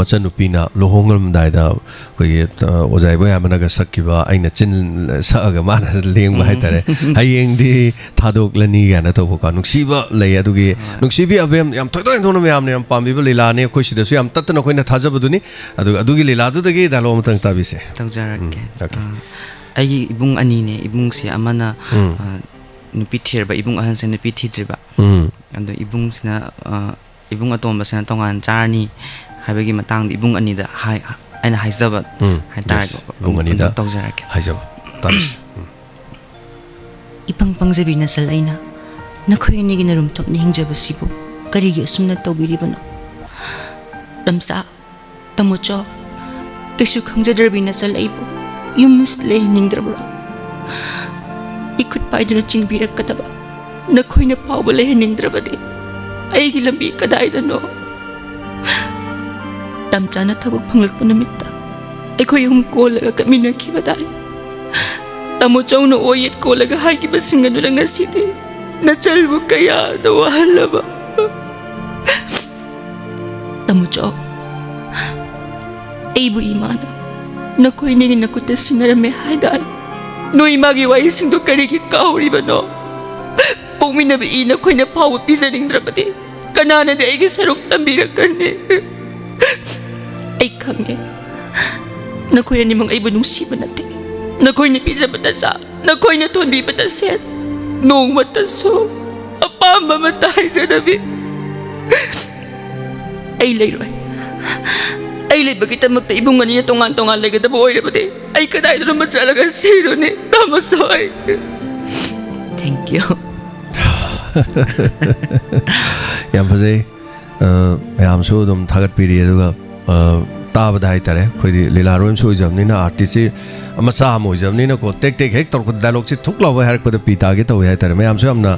ꯃꯆꯟꯅꯨꯄꯤꯅ ꯂꯨꯍꯣꯡꯉꯝꯗꯥꯏꯗ ꯑꯩꯈꯣꯏꯒꯤ ꯑꯣꯖꯥꯏꯕ ꯌꯥꯝꯕꯅꯒ ꯁꯛꯈꯤꯕ ꯑꯩꯅ ꯆꯤꯟ ꯁꯛꯑꯒ ꯃꯥꯅ ꯂꯦꯡꯕ ꯍꯥꯏꯇꯥꯔꯦ ꯍꯌꯦꯡꯗꯤ ꯊꯥꯗꯣꯛꯂꯅꯤ ꯀꯥꯏꯅ ꯇꯧꯕꯀꯣ ꯅꯨꯡꯁꯤꯕ ꯂꯩ ꯑꯗꯨꯒꯤ ꯅꯨꯡꯁꯤꯕꯤ ꯑꯕꯦꯝ ꯌꯥꯝ ꯊꯣꯏꯗꯣꯛ ꯍꯦꯟꯗꯣꯛꯅ ꯃꯌꯥꯝꯅ ꯌꯥꯝ ꯄꯥꯝꯕꯤꯕ ꯂꯤꯂꯥꯅꯤ ꯑꯩꯈꯣꯏ ꯁꯤꯗꯁꯨ ꯌꯥꯝ ꯇꯠꯇꯅ ꯑꯩꯈꯣꯏꯅ ꯊꯥꯖꯕꯗꯨꯅꯤ ꯑꯗꯨꯒꯤ ꯂꯤꯂꯥꯗꯨꯗꯒꯤ ꯗꯥꯏꯂꯣꯛ ꯑꯃꯇꯪ ꯇꯥꯕꯤꯁꯦ ꯇꯧꯖꯔꯛꯀꯦ ꯑꯩꯒꯤ ꯏꯕꯨꯡ ꯑꯅꯤꯅꯦ ꯏꯕꯨꯡꯁꯤ ꯑꯃꯅ nupi thirba ibung ahan se nupi thidriba ando ibungsina ibung atomba tongan charni habagi matang ibung anida aina haizaba haitar ibung anida tawjarake haizaba tanis ipang pangjabi na salaina nakhoi ni ginarum tok ni hingjaba sibu karigi asumna tawbiribano lamsa tamucho kesu khangjadarbi na salaibu yumusle ningdrabra ikut paiduna chingbirak kataba nakhoina pawbale ningdrabadi aigi lambi kadaidano tamchana thabuk phanglakpa namitta aikhoi hum kolaga kamina khibadai tamo chawna oyet kolaga haigiba singanu rangasidi nachalbu kaya da wahalaba tamo chaw aibu imana nakhoi ni nakuta sinarame haidai Noi magi wai singdo karigi kauribano pongminabi ina koina pawu pisaningdrabadi kanana de aigi saruk tambirakanne ai khange nakoi ani mang aibu nungsiba nate nakoi ni pisabata sa nakoi na tonbi bata set nong mata so apamba matai sa dabi ai leiroi ai le bagita magta ibung ani tongan lega da boy rabade ai kadai do machalaga siro ne tamasoi thank you yam phajai mayam so dum thagat piri aduga tabada haitare khoi lila roim so jamni na artist amacha mo jamni na ko tek hek tor ko dialogue chi thukla wa har ko da pita ge to haitare mayam so amna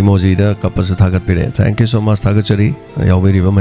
emoji da kapasu thagat pire thank you so much thagat chari yaubiri ba